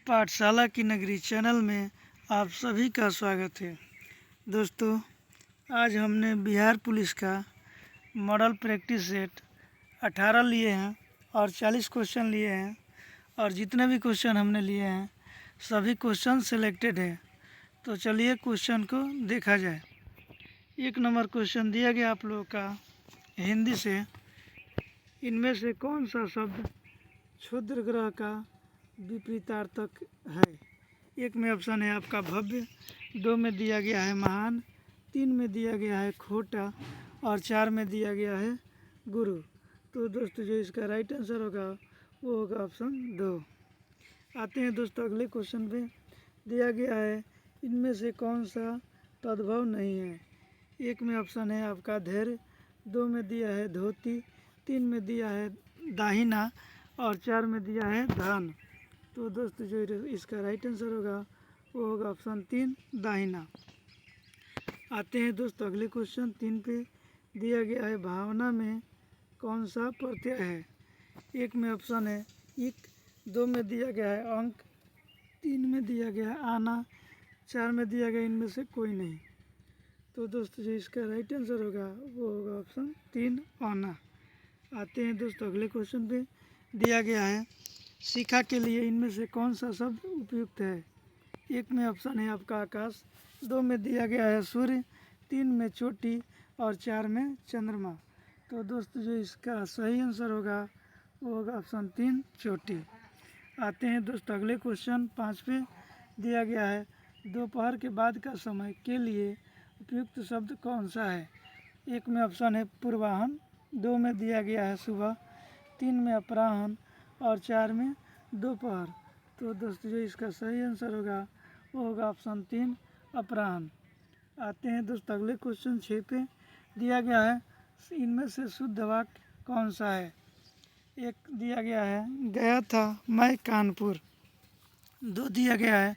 पाठशाला की नगरी चैनल में आप सभी का स्वागत है। दोस्तों, आज हमने बिहार पुलिस का मॉडल प्रैक्टिस सेट 18 लिए हैं और 40 क्वेश्चन लिए हैं और जितने भी क्वेश्चन हमने लिए हैं सभी क्वेश्चन सिलेक्टेड है। तो चलिए क्वेश्चन को देखा जाए। 1 नंबर क्वेश्चन दिया गया आप लोगों का हिंदी से, इनमें से कौन सा शब्द क्षुद्र ग्रह का विपरीतार्थक है। 1 में ऑप्शन है आपका भव्य, 2 में दिया गया है महान, 3 में दिया गया है खोटा और 4 में दिया गया है गुरु। तो दोस्तों जो इसका राइट आंसर होगा वो होगा ऑप्शन 2। आते हैं दोस्तों अगले क्वेश्चन पे। दिया गया है इनमें से कौन सा तद्भव नहीं है। 1 में ऑप्शन है आपका धैर्य, 2 में दिया है धोती, 3 में दिया है दाहिना और 4 में दिया है धन। तो दोस्तों जो इसका राइट आंसर होगा वो होगा ऑप्शन 3 दाहिना। आते हैं दोस्तों अगले क्वेश्चन 3 पे। दिया गया है भावना में कौन सा प्रत्यय है। 1 में ऑप्शन है इक, 2 में दिया गया है अंक, 3 में दिया गया है आना, 4 में दिया गया इनमें से कोई नहीं। तो दोस्तों जो इसका राइट आंसर होगा वो होगा ऑप्शन 3 आना। आते हैं दोस्तों अगले क्वेश्चन पे। दिया गया है शिखा के लिए इनमें से कौन सा शब्द उपयुक्त है। 1 में ऑप्शन है आपका आकाश, 2 में दिया गया है सूर्य, 3 में चोटी और 4 में चंद्रमा। तो दोस्तों जो इसका सही आंसर होगा वो होगा ऑप्शन 3 चोटी। आते हैं दोस्तों अगले क्वेश्चन 5 पे। दिया गया है दोपहर के बाद का समय के लिए उपयुक्त शब्द कौन सा है। 1 में ऑप्शन है पूर्वाह्न, 2 में दिया गया है सुबह, 3 में अपराह्न और 4 में दोपहर। तो दोस्तों जो इसका सही आंसर होगा वो होगा ऑप्शन 3 अपराह्न। आते हैं दोस्तों अगले क्वेश्चन 6 पे। दिया गया है इनमें से शुद्ध वाक्य कौन सा है। 1 दिया गया है गया था मैं कानपुर, 2 दिया गया है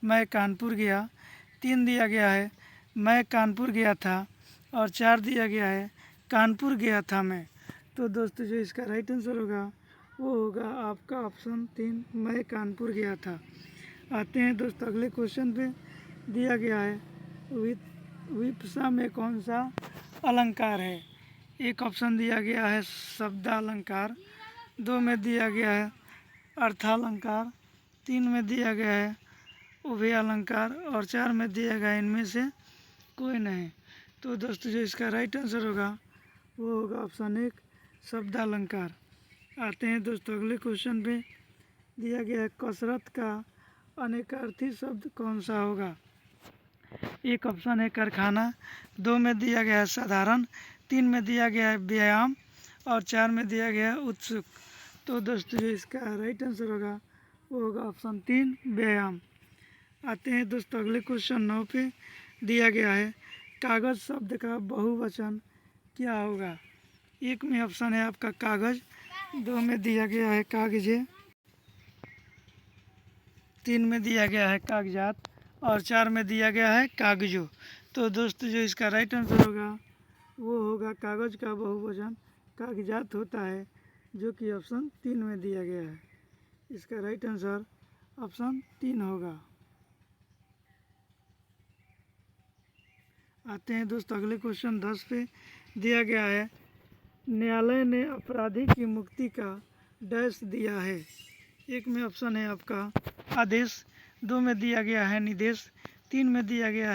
मैं कानपुर गया, 3 दिया गया है मैं कानपुर गया था और 4 दिया गया है कानपुर गया था मैं। तो दोस्तों जो इसका राइट आंसर होगा वो होगा आपका ऑप्शन 3 मैं कानपुर गया था। आते हैं दोस्तों अगले क्वेश्चन पे। दिया गया है विपसा में कौन सा अलंकार है। 1 ऑप्शन दिया गया है शब्दालंकार, 2 में दिया गया है अर्थालंकार, 3 में दिया गया है उभय अलंकार और 4 में दिया गया है इनमें से कोई नहीं। तो दोस्तों जो इसका राइट आंसर होगा वो होगा ऑप्शन 1 शब्दालंकार। आते हैं दोस्तों अगले क्वेश्चन पे। दिया गया है कसरत का अनेकार्थी शब्द कौन सा होगा। 1 ऑप्शन है कारखाना, 2 में दिया गया है साधारण, 3 में दिया गया है व्यायाम और 4 में दिया गया है उत्सुक। तो दोस्तों जो इसका राइट आंसर होगा वो होगा ऑप्शन 3 व्यायाम। आते हैं दोस्तों अगले क्वेश्चन 9 पे। दिया गया है कागज शब्द का बहुवचन क्या होगा। 1 में ऑप्शन है आपका कागज, 2 में दिया गया है कागजे, 3 में दिया गया है कागजात और 4 में दिया गया है कागजों। तो दोस्तों जो इसका राइट आंसर होगा वो होगा कागज का बहुवचन कागजात होता है, जो कि ऑप्शन 3 में दिया गया है। इसका राइट आंसर ऑप्शन 3 होगा। आते हैं दोस्तों अगले क्वेश्चन 10 पे। दिया गया है न्यायालय ने अपराधी की मुक्ति का डैश दिया है। 1 में ऑप्शन है आपका आदेश, 2 में दिया गया है निर्देश, 3 में दिया गया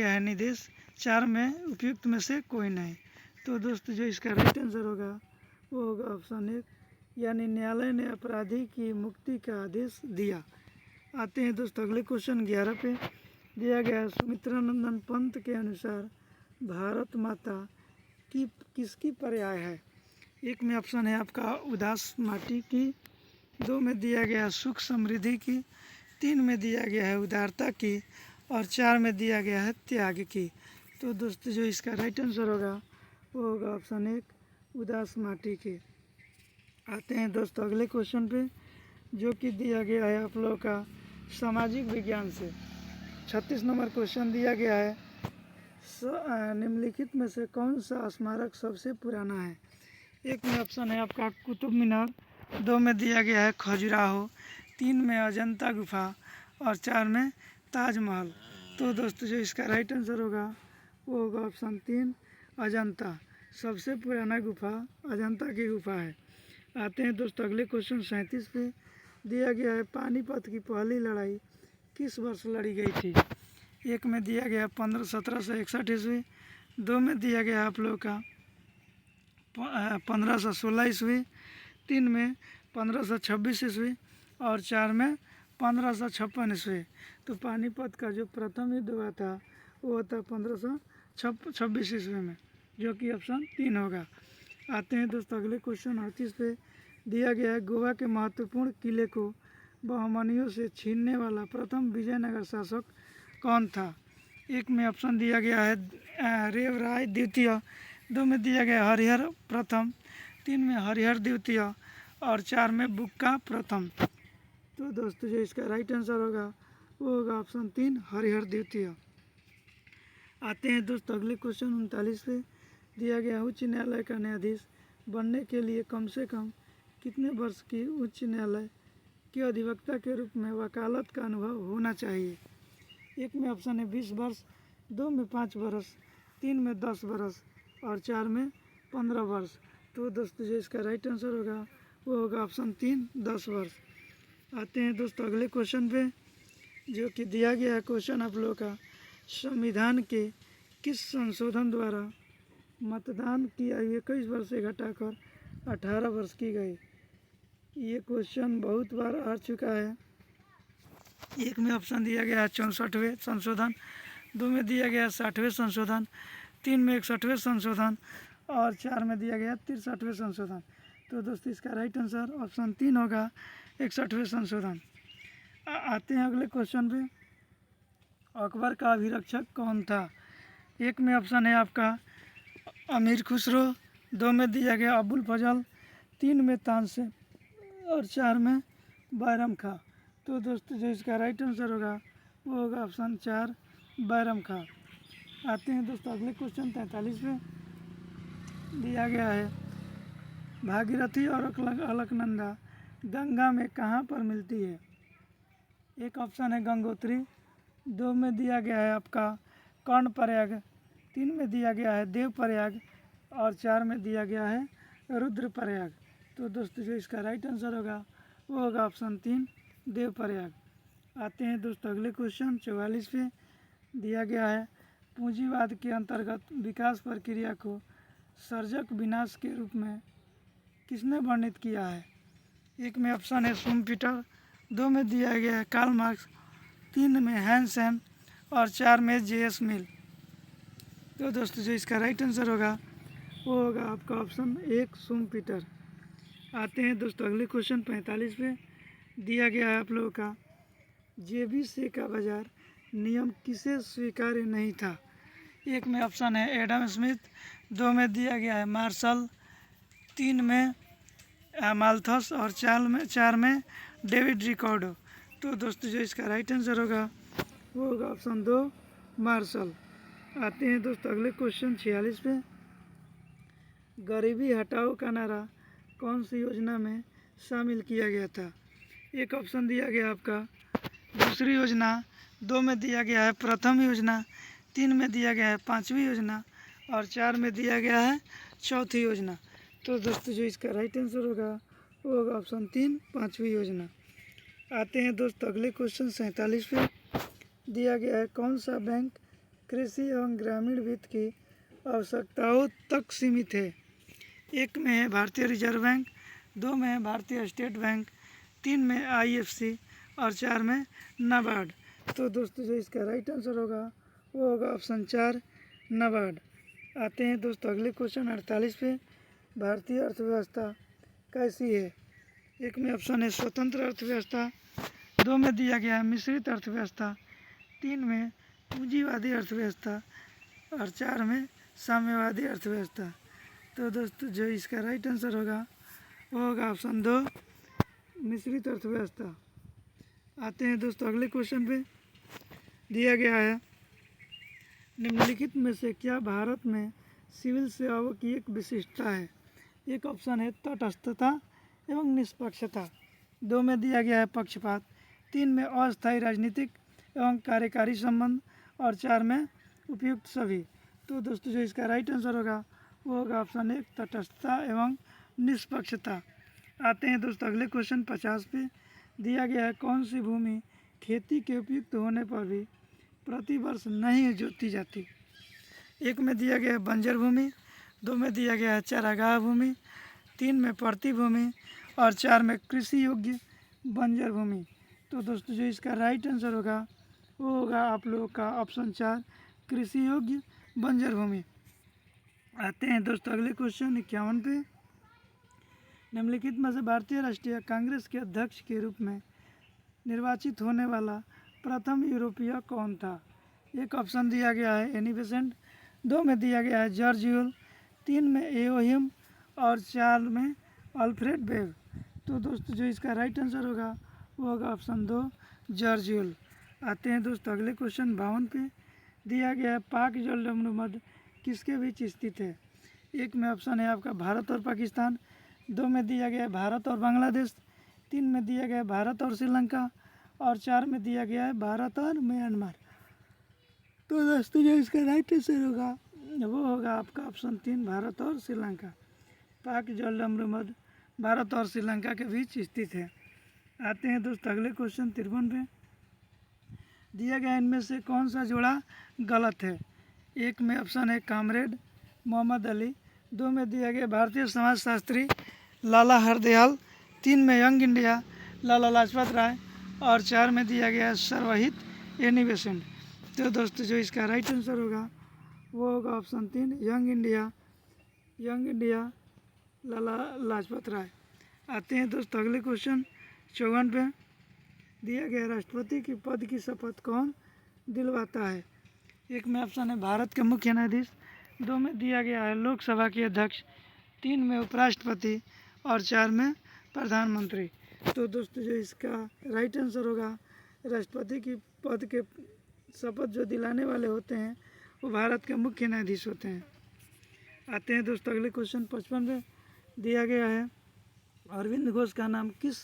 है निर्देश, 4 में उपयुक्त में से कोई नहीं। तो दोस्तों जो इसका राइट आंसर होगा वो होगा ऑप्शन 1 यानी न्यायालय ने अपराधी की मुक्ति का आदेश दिया। आते हैं दोस्तों अगले क्वेश्चन 11 पे। दिया गया है सुमित्रानंदन पंत के अनुसार भारत माता की किसकी पर्याय है। 1 में ऑप्शन है आपका उदास माटी की, 2 में दिया गया है सुख समृद्धि की, 3 में दिया गया है उदारता की और 4 में दिया गया है त्याग की। तो दोस्तों जो इसका राइट आंसर होगा वो होगा ऑप्शन 1 उदास माटी की। आते हैं दोस्तों अगले क्वेश्चन पे, जो कि दिया गया है आप लोगों का सामाजिक विज्ञान से। 36 नंबर क्वेश्चन दिया गया है निम्नलिखित में से कौन सा स्मारक सबसे पुराना है। 1 में ऑप्शन है आपका कुतुब मीनार, 2 में दिया गया है खजुराहो, 3 में अजंता गुफा और 4 में ताजमहल। तो दोस्तों जो इसका राइट आंसर होगा वो होगा ऑप्शन 3 अजंता। सबसे पुराना गुफा अजंता की गुफा है। आते हैं दोस्तों अगले क्वेश्चन 37 पे। दिया गया है पानीपत की पहली लड़ाई किस वर्ष लड़ी गई थी। एक में दिया गया 1761 ईस्वी, 2 में दिया गया आप लोगों का 1516 ईस्वी, 3 में 1526 ईस्वी और 4 में 1556 ईस्वी। तो पानीपत का जो प्रथम युद्ध हुआ था वो था 1526 ईस्वी में, जो कि ऑप्शन 3 होगा। आते हैं दोस्तों अगले क्वेश्चन 38 पे। दिया गया है गोवा के महत्वपूर्ण किले को बहमनियों से छीनने वाला प्रथम विजयनगर शासक कौन था। एक में ऑप्शन दिया गया है देवराय द्वितीय, 2 में दिया गया हरिहर प्रथम, 3 में हरिहर द्वितीय और 4 में बुक्का प्रथम। तो दोस्तों जो इसका राइट आंसर होगा वो होगा ऑप्शन 3 हरिहर द्वितीय। आते हैं दोस्तों अगले क्वेश्चन 39 पे। दिया गया उच्च न्यायालय का न्यायाधीश बनने के लिए कम से कम कितने वर्ष की उच्च न्यायालय के अधिवक्ता के रूप में वकालत का अनुभव होना चाहिए। एक में ऑप्शन है 20 वर्ष, 2 में 5 वर्ष, 3 में 10 वर्ष और 4 में 15 वर्ष। तो दोस्तों जो इसका राइट आंसर होगा वो होगा ऑप्शन 3 10 वर्ष। आते हैं दोस्तों अगले क्वेश्चन पे, जो कि दिया गया है क्वेश्चन आप लोगों का संविधान के किस संशोधन द्वारा मतदान की आयु 21 वर्ष से घटाकर 18 वर्ष की गई। ये क्वेश्चन बहुत बार आ चुका है। एक में ऑप्शन दिया गया है 64वें संशोधन, 2 में दिया गया 60वें संशोधन, 3 में 61वें संशोधन और 4 में दिया गया 63वें संशोधन। तो दोस्तों इसका राइट आंसर ऑप्शन 3 होगा 61वें संशोधन। आते हैं अगले क्वेश्चन पे। अकबर का अभिरक्षक कौन था। एक में ऑप्शन है आपका अमीर खुसरो, 2 में दिया गया अबुल फजल, 3 में तानसेन और 4 में बैरम खां। तो दोस्तों जो इसका राइट आंसर होगा वो होगा ऑप्शन 4 बैरम खां। आते हैं दोस्तों अगले क्वेश्चन 43 पे। दिया गया है भागीरथी और अलकनंदा गंगा में कहाँ पर मिलती है। एक ऑप्शन है गंगोत्री, 2 में दिया गया है आपका कर्णप्रयाग, 3 में दिया गया है देवप्रयाग और 4 में दिया गया है रुद्रप्रयाग। तो दोस्तों जो इसका राइट आंसर होगा वो होगा ऑप्शन 3 देवप्रयाग। आते हैं दोस्तों अगले क्वेश्चन 44 पे। दिया गया है पूंजीवाद के अंतर्गत विकास प्रक्रिया को सर्जक विनाश के रूप में किसने वर्णित किया है। एक में ऑप्शन है शुम्पीटर, 2 में दिया गया है कार्ल मार्क्स, 3 में हैंसन और 4 में जे.एस. मिल। तो दोस्तों जो इसका राइट आंसर होगा वो होगा आपका ऑप्शन 1 शुम्पीटर। आते हैं दोस्तों अगले क्वेश्चन 45 पे। दिया गया है आप लोगों का जेबीसी का बाजार नियम किसे स्वीकार्य नहीं था। एक में ऑप्शन है एडम स्मिथ, 2 में दिया गया है मार्शल, 3 में माल्थस और 4 में डेविड रिकॉर्डो। तो दोस्तों जो इसका राइट आंसर होगा वो होगा ऑप्शन 2 मार्शल। आते हैं दोस्तों अगले क्वेश्चन 46 पे। गरीबी हटाओ का नारा कौन सी योजना में शामिल किया गया था। एक ऑप्शन दिया गया आपका दूसरी योजना, 2 में दिया गया है प्रथम योजना, 3 में दिया गया है 5वीं योजना और 4 में दिया गया है चौथी योजना। तो दोस्तों जो इसका राइट आंसर होगा वो होगा ऑप्शन 3 5वीं योजना। आते हैं दोस्तों अगले क्वेश्चन 47 पे। दिया गया है कौन सा बैंक कृषि एवं ग्रामीण वित्त की आवश्यकताओं तक सीमित है। एक में है भारतीय रिजर्व बैंक, 2 में है भारतीय स्टेट बैंक, 3 में IFC और 4 में नाबार्ड। तो दोस्तों जो इसका राइट आंसर होगा वो होगा ऑप्शन 4 नाबार्ड। आते हैं दोस्तों अगले क्वेश्चन 48 पे। भारतीय अर्थव्यवस्था कैसी है। एक में ऑप्शन है स्वतंत्र अर्थव्यवस्था, 2 में दिया गया है मिश्रित अर्थव्यवस्था, 3 में पूंजीवादी अर्थव्यवस्था और 4 में साम्यवादी अर्थव्यवस्था। तो दोस्तों जो इसका राइट आंसर होगा वो होगा ऑप्शन 2 मिश्रित अर्थव्यवस्था। आते हैं दोस्तों अगले क्वेश्चन पे। दिया गया है निम्नलिखित में से क्या भारत में सिविल सेवाओं की एक विशिष्टता है। एक ऑप्शन है तटस्थता एवं निष्पक्षता, 2 में दिया गया है पक्षपात, 3 में अस्थायी राजनीतिक एवं कार्यकारी संबंध और 4 में उपयुक्त सभी। तो दोस्तों जो इसका राइट आंसर होगा वो होगा ऑप्शन 1 तटस्थता एवं निष्पक्षता। आते हैं दोस्तों अगले क्वेश्चन 50 पे। दिया गया है कौन सी भूमि खेती के उपयुक्त होने पर भी प्रति वर्ष नहीं जोती जाती। 1 में दिया गया है बंजर भूमि, 2 में दिया गया है चारागाह भूमि, 3 में पड़ती भूमि और 4 में कृषि योग्य बंजर भूमि। तो दोस्तों जो इसका राइट आंसर होगा वो होगा आप लोगों का ऑप्शन 4 कृषि योग्य बंजर भूमि। आते हैं दोस्तों अगले क्वेश्चन 51 पे। निम्नलिखित में से भारतीय राष्ट्रीय कांग्रेस के अध्यक्ष के रूप में निर्वाचित होने वाला प्रथम यूरोपीय कौन था। 1 ऑप्शन दिया गया है एनी बेसेंट, 2 में दिया गया है जॉर्ज यूल, 3 में एओहिम और 4 में अल्फ्रेड बेव। तो दोस्तों जो इसका राइट आंसर होगा वो होगा ऑप्शन 2 जॉर्ज यूल। आते हैं दोस्तों अगले क्वेश्चन 52 पे। दिया गया है पाक जलडमरू मध्य किसके बीच स्थित है। 1 में ऑप्शन है आपका भारत और पाकिस्तान, 2 में दिया गया है भारत और बांग्लादेश, 3 में दिया गया है भारत और श्रीलंका और 4 में दिया गया है भारत और म्यांमार। तो दोस्तों जो इसका राइट आंसर होगा वो होगा आपका ऑप्शन 3 भारत और श्रीलंका। पाक जलडमरू मध्य भारत और श्रीलंका के बीच स्थित है। आते हैं दोस्तों अगले क्वेश्चन 53 पे। दिया गया इनमें से कौन सा जोड़ा गलत है। 1 में ऑप्शन है कामरेड मोहम्मद अली, 2 में दिया गया भारतीय समाज शास्त्री लाला हरदयाल, 3 में यंग इंडिया लाला लाजपत राय और 4 में दिया गया सर्वहित एनी बेसेंट। तो दोस्तों जो इसका राइट आंसर होगा वो होगा option 3 young India Lala Lajpat Rai. आते हैं दोस्तों अगले क्वेश्चन 54 पे। दिया गया राष्ट्रपति के पद की शपथ कौन दिलवाता है। 1 में ऑप्शन है भारत के मुख्य न्यायाधीश, 2 में दिया गया है लोकसभा के अध्यक्ष, 3 में उपराष्ट्रपति और 4 में प्रधानमंत्री। तो दोस्तों जो इसका राइट आंसर होगा राष्ट्रपति की पद के शपथ जो दिलाने वाले होते हैं वो भारत के मुख्य न्यायाधीश होते हैं। आते हैं दोस्तों अगले क्वेश्चन 55 में। दिया गया है अरविंद घोष का नाम किस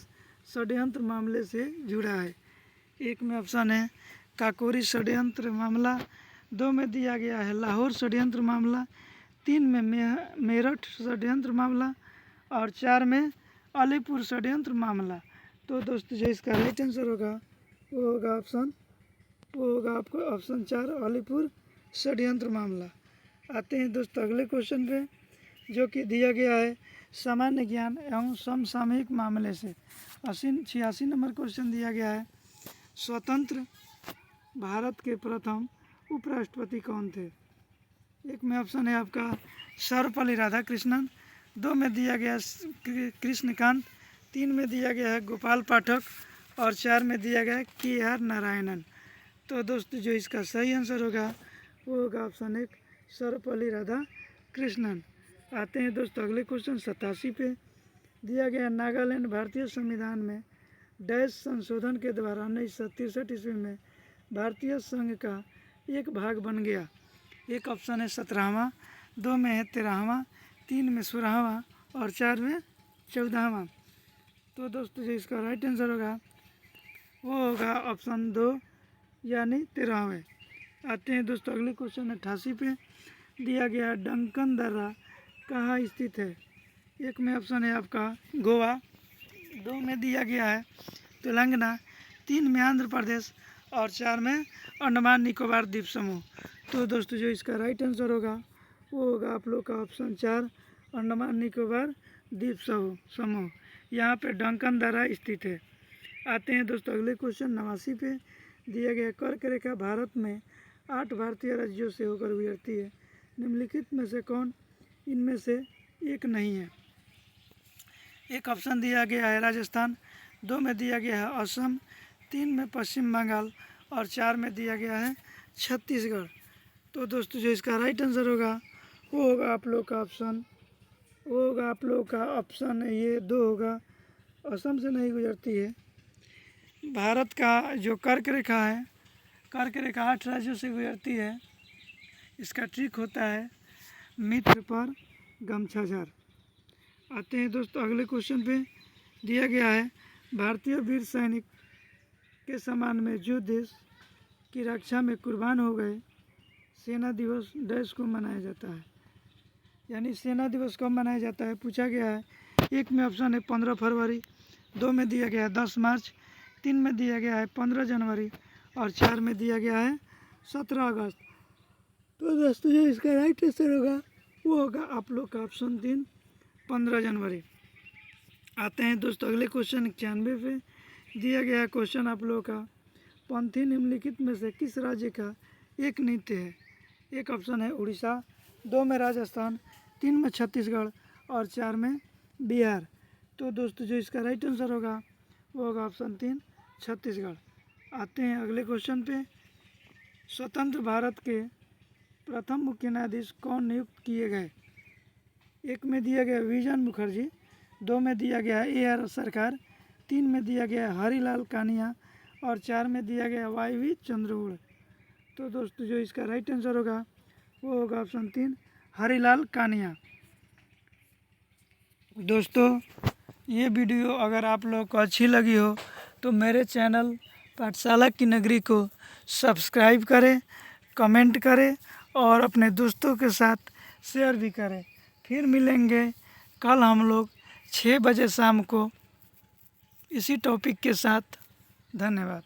षड्यंत्र मामले से जुड़ा है। 1 में ऑप्शन है काकोरी षड्यंत्र मामला, 2 में दिया गया है लाहौर षड्यंत्र मामला, 3 में मेरठ षड्यंत्र मामला और 4 में अलीपुर षड्यंत्र मामला। तो दोस्तों जो इसका राइट आंसर होगा वो होगा आपको ऑप्शन 4 अलीपुर षड्यंत्र मामला। आते हैं दोस्तों अगले क्वेश्चन पे जो कि दिया गया है सामान्य ज्ञान एवं समसामयिक मामले से। 86 नंबर क्वेश्चन दिया गया है स्वतंत्र भारत के प्रथम उपराष्ट्रपति कौन थे। 1 में ऑप्शन है आपका सर्वपल्ली राधाकृष्णन, 2 में दिया गया कृष्णकांत, 3 में दिया गया है गोपाल पाठक और 4 में दिया गया है KR नारायणन। तो दोस्तों जो इसका सही आंसर होगा वो होगा ऑप्शन 1 सर्वपल्ली राधाकृष्णन। आते हैं दोस्तों अगले क्वेश्चन 87 पे। दिया गया नागालैंड भारतीय संविधान में डैश संशोधन के द्वारा 1963 ईस्वी में भारतीय संघ का एक भाग बन गया। 1 ऑप्शन है 17वां, 2 में है 13वां, 3 में 16वां और 4 में 14वां। तो दोस्तों जो इसका राइट आंसर होगा वो होगा ऑप्शन 2 यानी 13वें। आते हैं दोस्तों अगले क्वेश्चन 88 पे। दिया गया डंकन दर्रा कहाँ स्थित है। 1 में ऑप्शन है आपका गोवा, 2 में दिया गया है तेलंगाना, 3 में आंध्र प्रदेश और 4 में अंडमान निकोबार द्वीप समूह। तो दोस्तों जो इसका राइट आंसर होगा वो होगा आप लोग का ऑप्शन 4 अंडमान निकोबार द्वीप समूह। यहाँ पे डंकन दर्रा स्थित है। आते हैं दोस्तों अगले क्वेश्चन 89 पे। दिया गया कर्क रेखा भारत में 8 भारतीय राज्यों से होकर गुजरती है। निम्नलिखित में से कौन इनमें से एक नहीं है। 1 ऑप्शन दिया गया है राजस्थान, 2 में दिया गया है असम, 3 में पश्चिम बंगाल और 4 में दिया गया है छत्तीसगढ़। तो दोस्तों जो इसका राइट आंसर होगा वो होगा आप लोग का ऑप्शन ये 2 होगा, असम से नहीं गुजरती है। भारत का जो कर्क रेखा है, कर्क रेखा 8 राज्यों से गुजरती है। इसका ट्रिक होता है मित्र पर गमछा झार। आते हैं दोस्तों अगले क्वेश्चन पे। दिया गया है भारतीय वीर सैनिक के सम्मान में जो देश की रक्षा में कुर्बान हो गए, सेना दिवस डैश को मनाया जाता है। यानी सेना दिवस कब मनाया जाता है पूछा गया है। एक में ऑप्शन है 15 फरवरी, 2 में दिया गया है 10 मार्च, 3 में दिया गया है 15 जनवरी और 4 में दिया गया है 17 अगस्त। तो दोस्तों जो इसका राइट आंसर होगा वो होगा आप लोग का ऑप्शन 3 15 जनवरी। आते हैं दोस्तों अगले क्वेश्चन 91 पे। दिया गया क्वेश्चन आप लोगों का, पंथी निम्नलिखित में से किस राज्य का एक नृत्य है? एक ऑप्शन है उड़ीसा, 2 में राजस्थान, 3 में छत्तीसगढ़ और 4 में बिहार। तो दोस्तों जो इसका राइट आंसर होगा वो होगा ऑप्शन 3 छत्तीसगढ़। आते हैं अगले क्वेश्चन पे। स्वतंत्र भारत के प्रथम मुख्य न्यायाधीश कौन नियुक्त किए गए? एक में दिया गया विजन मुखर्जी, 2 में दिया गया AR सरकार, 3 में दिया गया हरिलाल कानिया और 4 में दिया गया YV चंद्रचूड़। तो दोस्तों जो इसका राइट आंसर होगा वो होगा ऑप्शन 3 हरिलाल कानिया। दोस्तों ये वीडियो अगर आप लोगों को अच्छी लगी हो तो मेरे चैनल पाठशाला की नगरी को सब्सक्राइब करें, कमेंट करें और अपने दोस्तों के साथ शेयर भी करें। फिर मिलेंगे कल हम लोग 6 बजे शाम को इसी टॉपिक के साथ। धन्यवाद।